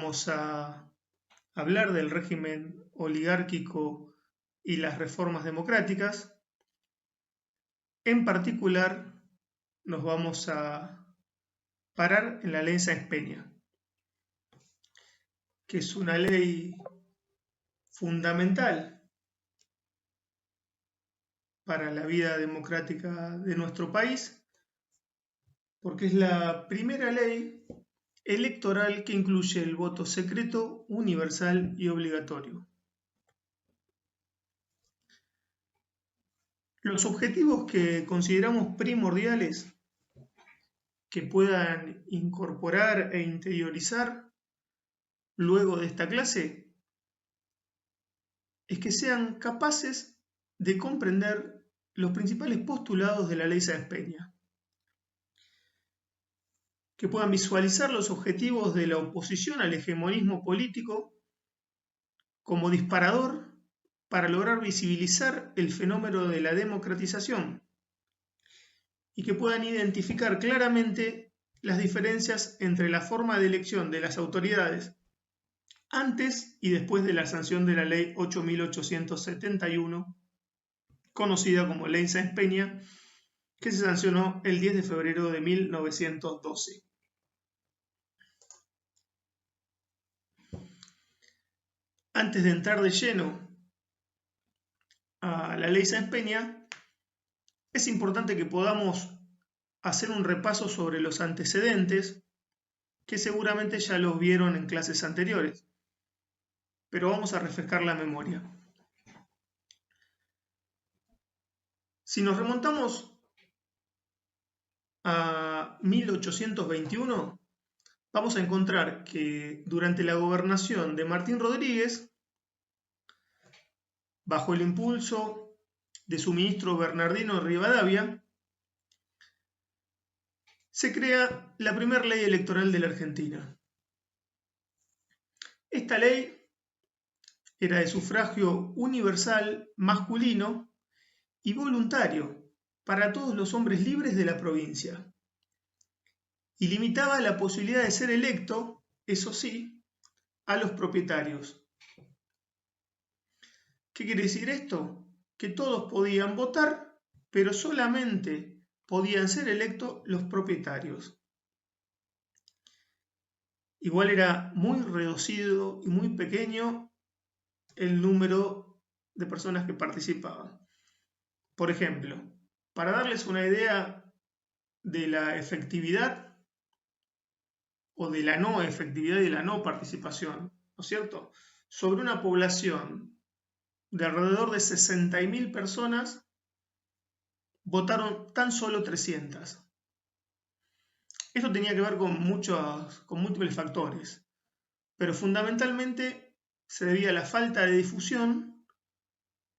vamos a hablar del régimen oligárquico y las reformas democráticas. En particular, nos vamos a parar en la ley Sáenz-Peña, que es una ley fundamental para la vida democrática de nuestro país, porque es la primera ley electoral que incluye el voto secreto, universal y obligatorio. Los objetivos que consideramos primordiales que puedan incorporar e interiorizar luego de esta clase es que sean capaces de comprender los principales postulados de la ley Sáenz-Peña, que puedan visualizar los objetivos de la oposición al hegemonismo político como disparador para lograr visibilizar el fenómeno de la democratización y que puedan identificar claramente las diferencias entre la forma de elección de las autoridades antes y después de la sanción de la Ley 8.871, conocida como Ley Sáenz-Peña, que se sancionó el 10 de febrero de 1912. Antes de entrar de lleno a la Ley Sáenz-Peña, es importante que podamos hacer un repaso sobre los antecedentes, que seguramente ya los vieron en clases anteriores, pero vamos a refrescar la memoria. Si nos remontamos a 1821, vamos a encontrar que durante la gobernación de Martín Rodríguez, bajo el impulso de su ministro Bernardino Rivadavia, se crea la primera ley electoral de la Argentina. Esta ley era de sufragio universal, masculino y voluntario para todos los hombres libres de la provincia, y limitaba la posibilidad de ser electo, eso sí, a los propietarios. ¿Qué quiere decir esto? Que todos podían votar, pero solamente podían ser electos los propietarios. Igual era muy reducido y muy pequeño el número de personas que participaban. Por ejemplo, para darles una idea de la efectividad o de la no efectividad y de la no participación, ¿no es cierto? Sobre una población de alrededor de 60.000 personas, votaron tan solo 300. Esto tenía que ver con múltiples factores, pero fundamentalmente se debía a la falta de difusión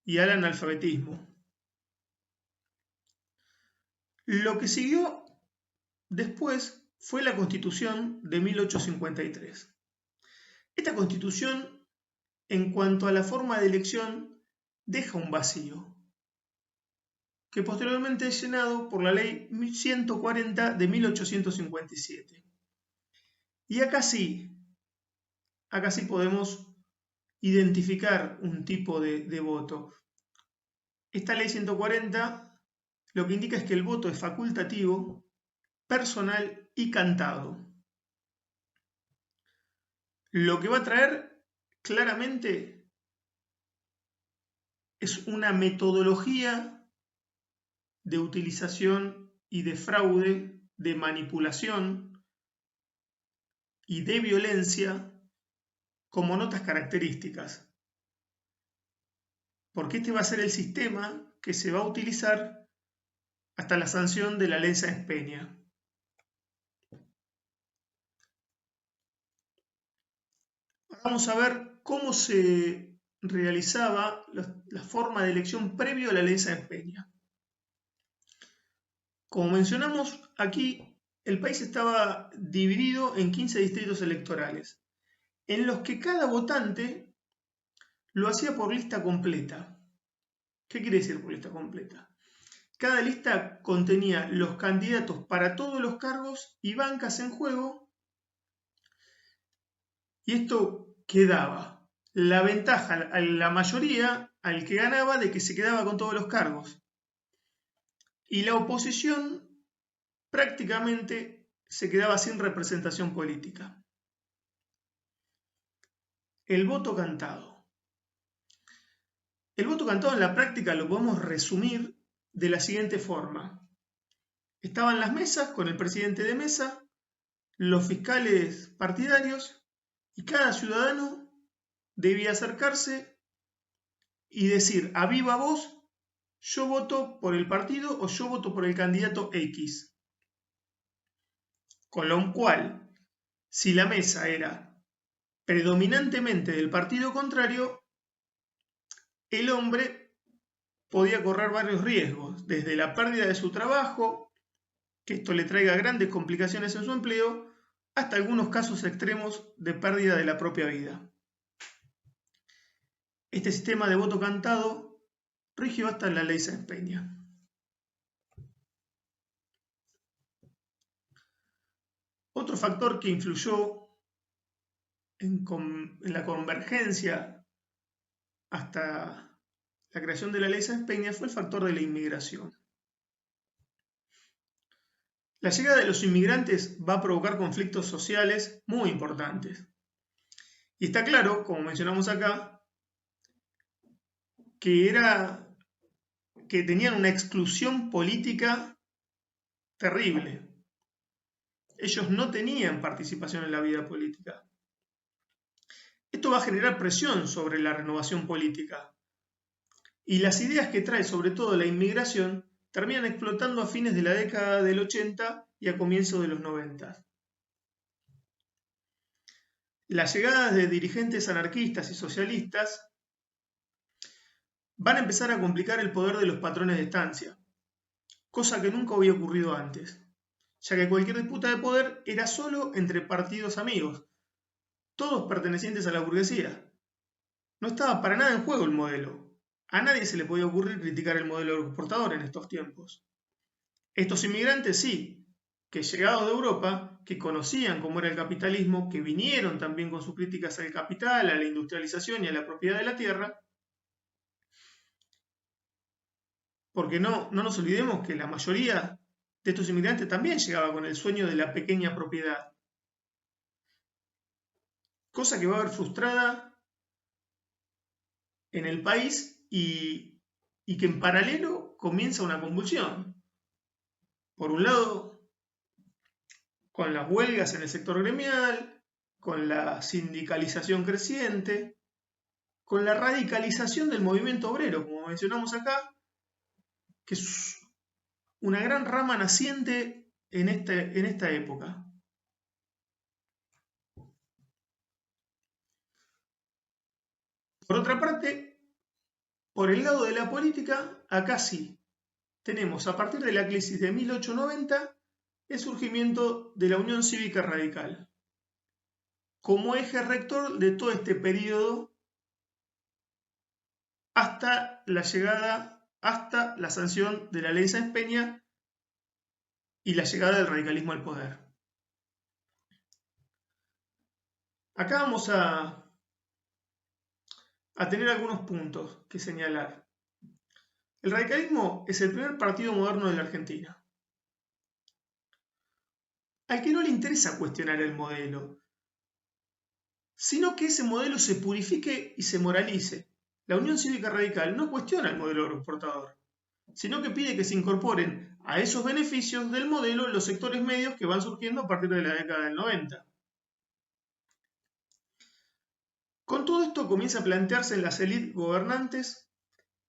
y al analfabetismo. Lo que siguió después fue la Constitución de 1853. Esta Constitución, en cuanto a la forma de elección, deja un vacío, que posteriormente es llenado por la Ley 140 de 1857. Y acá sí podemos identificar un tipo de voto. Esta Ley 140 lo que indica es que el voto es facultativo, personal y cantado. Lo que va a traer claramente es una metodología de utilización y de fraude, de manipulación y de violencia como notas características. Porque este va a ser el sistema que se va a utilizar hasta la sanción de la ley Sáenz-Peña. Vamos a ver cómo se realizaba la forma de elección previo a la ley Sáenz-Peña. Como mencionamos aquí, el país estaba dividido en 15 distritos electorales, en los que cada votante lo hacía por lista completa. ¿Qué quiere decir por lista completa? Cada lista contenía los candidatos para todos los cargos y bancas en juego, Y esto quedaba la ventaja a la mayoría, al que ganaba, de que se quedaba con todos los cargos. Y la oposición prácticamente se quedaba sin representación política. El voto cantado. El voto cantado en la práctica lo podemos resumir de la siguiente forma. Estaban las mesas con el presidente de mesa, los fiscales partidarios, y cada ciudadano debía acercarse y decir a viva voz: yo voto por el partido o yo voto por el candidato X. Con lo cual, si la mesa era predominantemente del partido contrario, el hombre podía correr varios riesgos, desde la pérdida de su trabajo, que esto le traiga grandes complicaciones en su empleo, hasta algunos casos extremos de pérdida de la propia vida. Este sistema de voto cantado rigió hasta la ley Sáenz Peña. Otro factor que influyó en la convergencia hasta la creación de la ley Sáenz Peña fue el factor de la inmigración. La llegada de los inmigrantes va a provocar conflictos sociales muy importantes. Y está claro, como mencionamos acá, que tenían una exclusión política terrible. Ellos no tenían participación en la vida política. Esto va a generar presión sobre la renovación política. Y las ideas que trae sobre todo la inmigración terminan explotando a fines de la década del 80 y a comienzos de los 90. Las llegadas de dirigentes anarquistas y socialistas van a empezar a complicar el poder de los patrones de estancia, cosa que nunca había ocurrido antes, ya que cualquier disputa de poder era solo entre partidos amigos, todos pertenecientes a la burguesía. No estaba para nada en juego el modelo. A nadie se le podía ocurrir criticar el modelo agroexportador en estos tiempos. Estos inmigrantes sí, que llegados de Europa, que conocían cómo era el capitalismo, que vinieron también con sus críticas al capital, a la industrialización y a la propiedad de la tierra, porque no nos olvidemos que la mayoría de estos inmigrantes también llegaba con el sueño de la pequeña propiedad, cosa que va a ver frustrada en el país y que en paralelo comienza una convulsión. Por un lado, con las huelgas en el sector gremial, con la sindicalización creciente, con la radicalización del movimiento obrero, como mencionamos acá, que es una gran rama naciente en esta época. Por otra parte, por el lado de la política, acá sí, tenemos a partir de la crisis de 1890 el surgimiento de la Unión Cívica Radical, como eje rector de todo este periodo hasta la sanción de la ley Sáenz Peña y la llegada del radicalismo al poder. Acá vamos a tener algunos puntos que señalar. El radicalismo es el primer partido moderno de la Argentina. Al que no le interesa cuestionar el modelo, sino que ese modelo se purifique y se moralice. La Unión Cívica Radical no cuestiona el modelo agroexportador, sino que pide que se incorporen a esos beneficios del modelo los sectores medios que van surgiendo a partir de la década del 90. Con todo esto comienza a plantearse en las élites gobernantes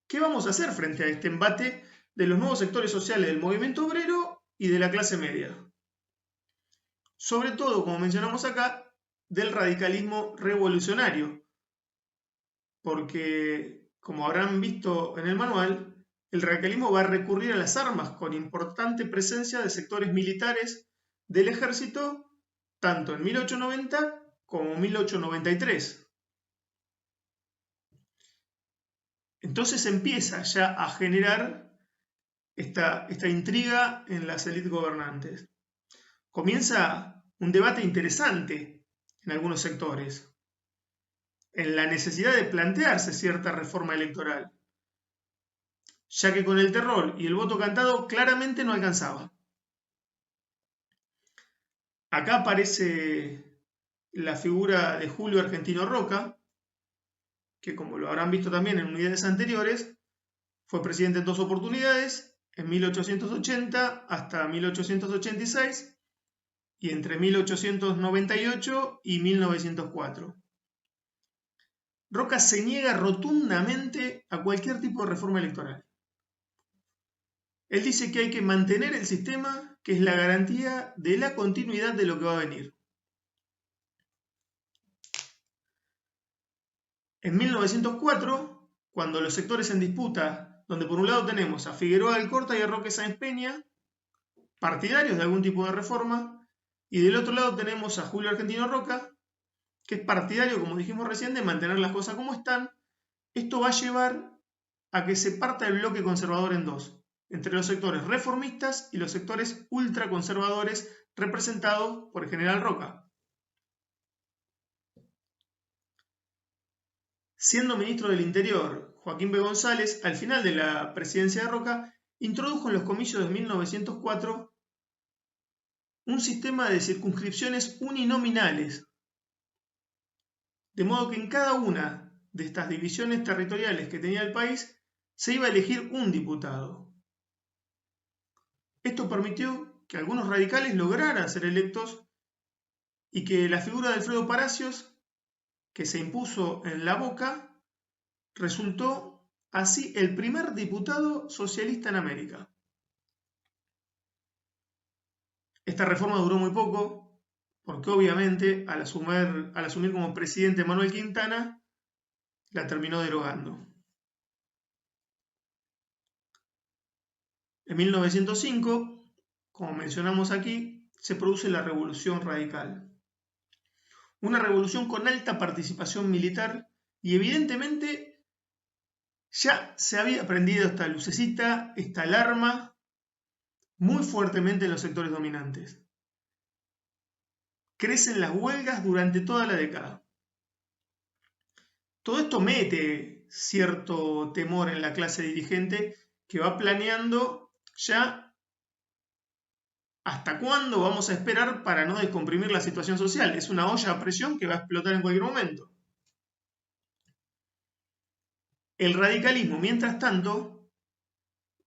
qué vamos a hacer frente a este embate de los nuevos sectores sociales del movimiento obrero y de la clase media. Sobre todo, como mencionamos acá, del radicalismo revolucionario, porque, como habrán visto en el manual, el radicalismo va a recurrir a las armas con importante presencia de sectores militares del ejército, tanto en 1890 como en 1893. Entonces empieza ya a generar esta intriga en las élites gobernantes. Comienza un debate interesante en algunos sectores, en la necesidad de plantearse cierta reforma electoral, ya que con el terror y el voto cantado claramente no alcanzaba. Acá aparece la figura de Julio Argentino Roca, que como lo habrán visto también en unidades anteriores, fue presidente en 2 oportunidades, en 1880 hasta 1886 y entre 1898 y 1904. Roca se niega rotundamente a cualquier tipo de reforma electoral. Él dice que hay que mantener el sistema, que es la garantía de la continuidad de lo que va a venir. En 1904, cuando los sectores en disputa, donde por un lado tenemos a Figueroa Alcorta y a Roque Sáenz Peña, partidarios de algún tipo de reforma, y del otro lado tenemos a Julio Argentino Roca, que es partidario, como dijimos recién, de mantener las cosas como están. Esto va a llevar a que se parta el bloque conservador en dos, entre los sectores reformistas y los sectores ultraconservadores representados por el general Roca. Siendo ministro del Interior, Joaquín B. González, al final de la presidencia de Roca, introdujo en los comicios de 1904 un sistema de circunscripciones uninominales, de modo que en cada una de estas divisiones territoriales que tenía el país se iba a elegir un diputado. Esto permitió que algunos radicales lograran ser electos y que la figura de Alfredo Palacios, que se impuso en La Boca, resultó así el primer diputado socialista en América. Esta reforma duró muy poco, porque obviamente al asumir como presidente Manuel Quintana, la terminó derogando. En 1905, como mencionamos aquí, se produce la Revolución Radical. Una revolución con alta participación militar y evidentemente ya se había prendido esta lucecita, esta alarma, muy fuertemente en los sectores dominantes. Crecen las huelgas durante toda la década. Todo esto mete cierto temor en la clase dirigente que va planeando ya hasta cuándo vamos a esperar para no descomprimir la situación social. Es una olla a presión que va a explotar en cualquier momento. El radicalismo, mientras tanto,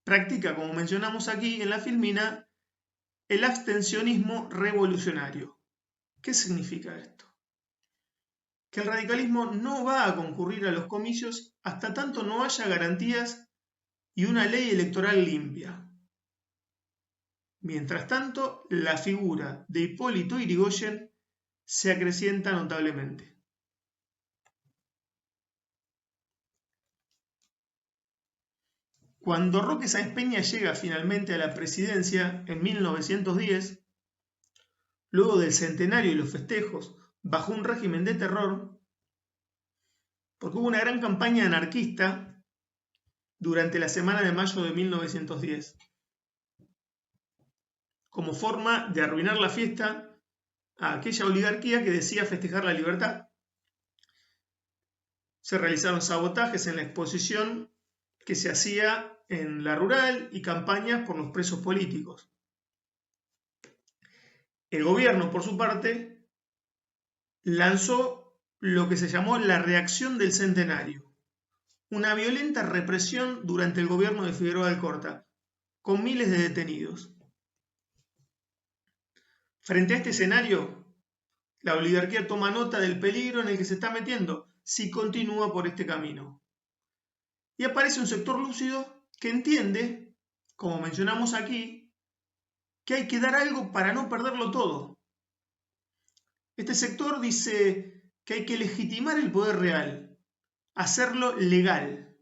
practica, como mencionamos aquí en la filmina, el abstencionismo revolucionario. ¿Qué significa esto? Que el radicalismo no va a concurrir a los comicios hasta tanto no haya garantías y una ley electoral limpia. Mientras tanto, la figura de Hipólito Yrigoyen se acrecienta notablemente. Cuando Roque Sáenz Peña llega finalmente a la presidencia en 1910, luego del centenario y los festejos, bajo un régimen de terror, porque hubo una gran campaña anarquista durante la semana de mayo de 1910, como forma de arruinar la fiesta a aquella oligarquía que decía festejar la libertad. Se realizaron sabotajes en la exposición que se hacía en la rural y campañas por los presos políticos. El gobierno, por su parte, lanzó lo que se llamó la reacción del centenario, una violenta represión durante el gobierno de Figueroa Alcorta, con miles de detenidos. Frente a este escenario, la oligarquía toma nota del peligro en el que se está metiendo si continúa por este camino. Y aparece un sector lúcido que entiende, como mencionamos aquí, que hay que dar algo para no perderlo todo. Este sector dice que hay que legitimar el poder real, hacerlo legal.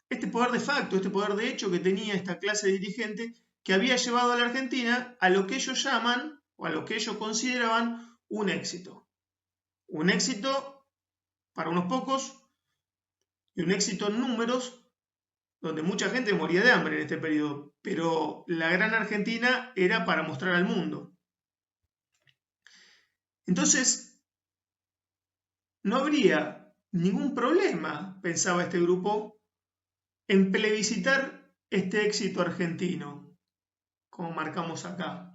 Este poder de facto, este poder de hecho que tenía esta clase dirigente que había llevado a la Argentina a lo que ellos llaman, o a lo que ellos consideraban, un éxito. Un éxito para unos pocos y un éxito en números donde mucha gente moría de hambre en este periodo, pero la gran Argentina era para mostrar al mundo. Entonces, no habría ningún problema, pensaba este grupo, en plebiscitar este éxito argentino, como marcamos acá.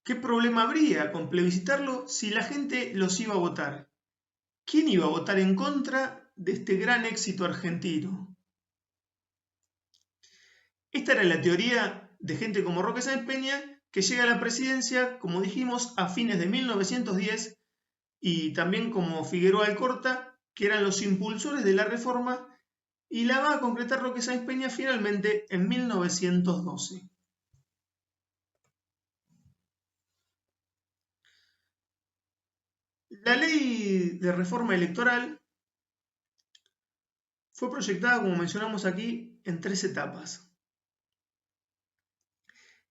¿Qué problema habría con plebiscitarlo si la gente los iba a votar? ¿Quién iba a votar en contra de este gran éxito argentino? Esta era la teoría de gente como Roque Sáenz Peña, que llega a la presidencia, como dijimos, a fines de 1910, y también como Figueroa Alcorta, que eran los impulsores de la reforma, y la va a concretar Roque Sáenz Peña finalmente en 1912. La ley de reforma electoral fue proyectada, como mencionamos aquí, en 3 etapas.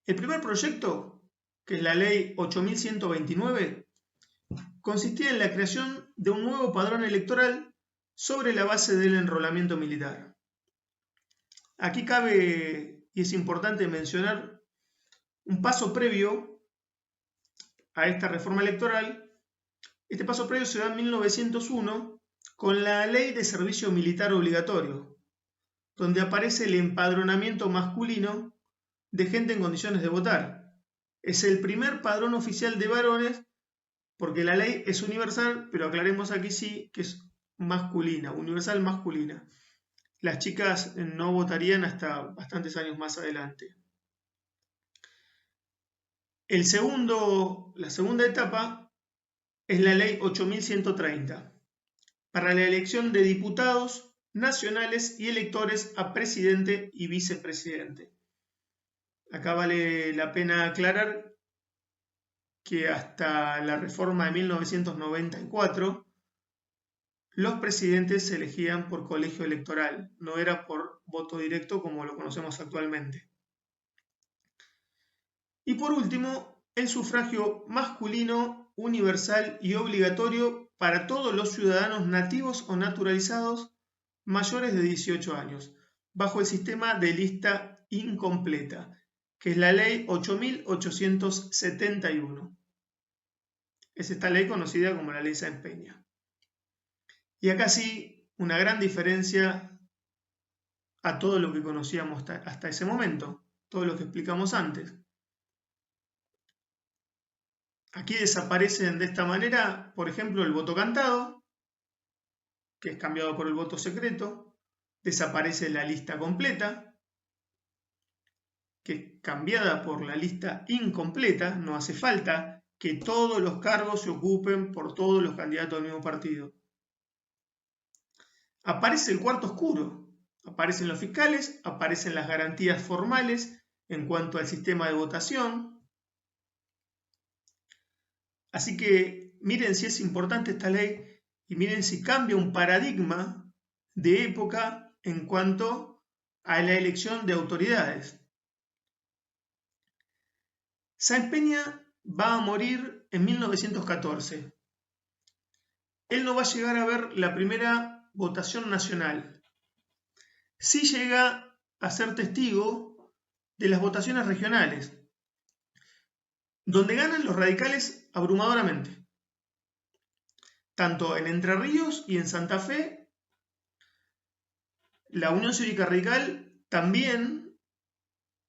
El primer proyecto, que es la ley 8129, consistía en la creación de un nuevo padrón electoral sobre la base del enrolamiento militar. Aquí cabe, y es importante mencionar, un paso previo a esta reforma electoral. Este paso previo se da en 1901 con la Ley de Servicio Militar Obligatorio, donde aparece el empadronamiento masculino de gente en condiciones de votar. Es el primer padrón oficial de varones, porque la ley es universal, pero aclaremos aquí sí que es masculina, universal masculina. Las chicas no votarían hasta bastantes años más adelante. La segunda etapa es la ley 8130, para la elección de diputados nacionales y electores a presidente y vicepresidente. Acá vale la pena aclarar que hasta la reforma de 1994 los presidentes se elegían por colegio electoral, no era por voto directo como lo conocemos actualmente. Y por último, el sufragio masculino, universal y obligatorio para todos los ciudadanos nativos o naturalizados mayores de 18 años, bajo el sistema de lista incompleta, que es la ley 8871. Es esta ley conocida como la ley Sáenz Peña. Y acá sí, una gran diferencia a todo lo que conocíamos hasta ese momento, todo lo que explicamos antes. Aquí desaparecen de esta manera, por ejemplo, el voto cantado, que es cambiado por el voto secreto, desaparece la lista completa, que es cambiada por la lista incompleta, no hace falta que todos los cargos se ocupen por todos los candidatos del mismo partido. Aparece el cuarto oscuro, aparecen los fiscales, aparecen las garantías formales en cuanto al sistema de votación. Así que miren si es importante esta ley y miren si cambia un paradigma de época en cuanto a la elección de autoridades. Sáenz Peña va a morir en 1914. Él no va a llegar a ver la primera votación nacional. Sí llega a ser testigo de las votaciones regionales, donde ganan los radicales abrumadoramente. Tanto en Entre Ríos y en Santa Fe, la Unión Cívica Radical también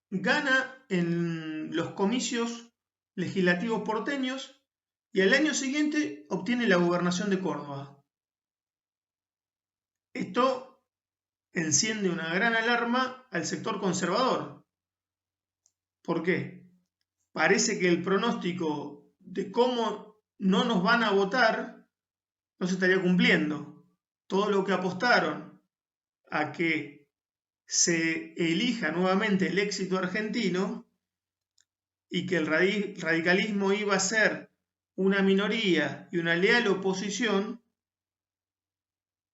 gana en los comicios legislativos porteños y al año siguiente obtiene la gobernación de Córdoba. Esto enciende una gran alarma al sector conservador. ¿Por qué? Parece que el pronóstico de cómo no nos van a votar no se estaría cumpliendo. Todo lo que apostaron a que se elija nuevamente el éxito argentino y que el radicalismo iba a ser una minoría y una leal oposición,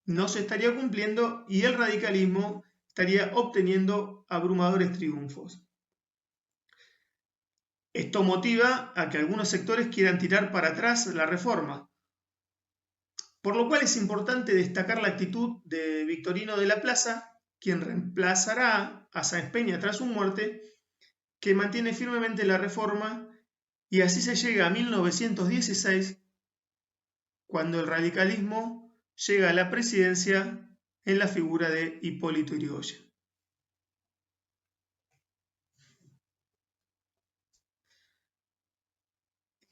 no se estaría cumpliendo y el radicalismo estaría obteniendo abrumadores triunfos. Esto motiva a que algunos sectores quieran tirar para atrás la reforma, por lo cual es importante destacar la actitud de Victorino de la Plaza, quien reemplazará a Sáenz Peña tras su muerte, que mantiene firmemente la reforma Y así se llega a 1916, cuando el radicalismo llega a la presidencia en la figura de Hipólito Yrigoyen.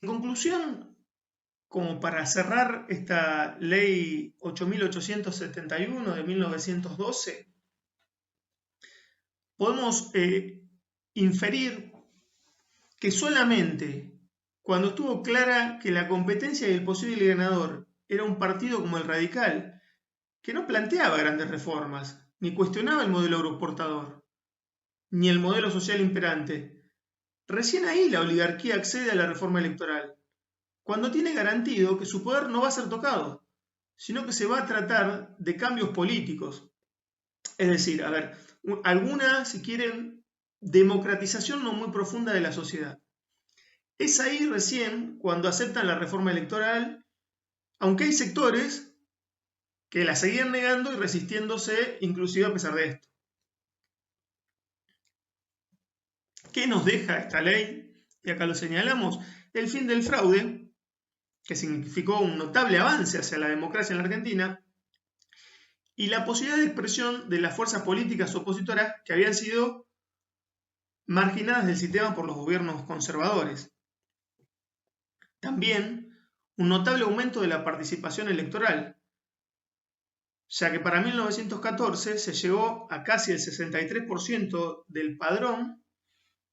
En conclusión, como para cerrar esta ley 8.871 de 1912, podemos inferir que solamente cuando estuvo clara que la competencia y el posible ganador era un partido como el Radical, que no planteaba grandes reformas, ni cuestionaba el modelo agroexportador, ni el modelo social imperante, recién ahí la oligarquía accede a la reforma electoral, cuando tiene garantido que su poder no va a ser tocado, sino que se va a tratar de cambios políticos. Es decir, a ver, alguna, si quieren, democratización no muy profunda de la sociedad. Es ahí recién cuando aceptan la reforma electoral, aunque hay sectores que la seguían negando y resistiéndose inclusive a pesar de esto. ¿Qué nos deja esta ley? Y acá lo señalamos, el fin del fraude, que significó un notable avance hacia la democracia en la Argentina, y la posibilidad de expresión de las fuerzas políticas opositoras que habían sido marginadas del sistema por los gobiernos conservadores. También un notable aumento de la participación electoral, ya que para 1914 se llegó a casi el 63% del padrón,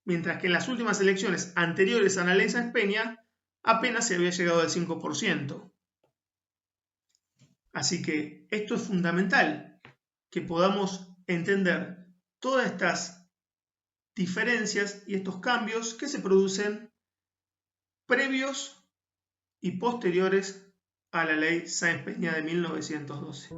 mientras que en las últimas elecciones anteriores a la ley Sáenz Peña apenas se había llegado al 5%. Así que esto es fundamental, que podamos entender todas estas diferencias y estos cambios que se producen previos y posteriores a la ley Sáenz Peña de 1912.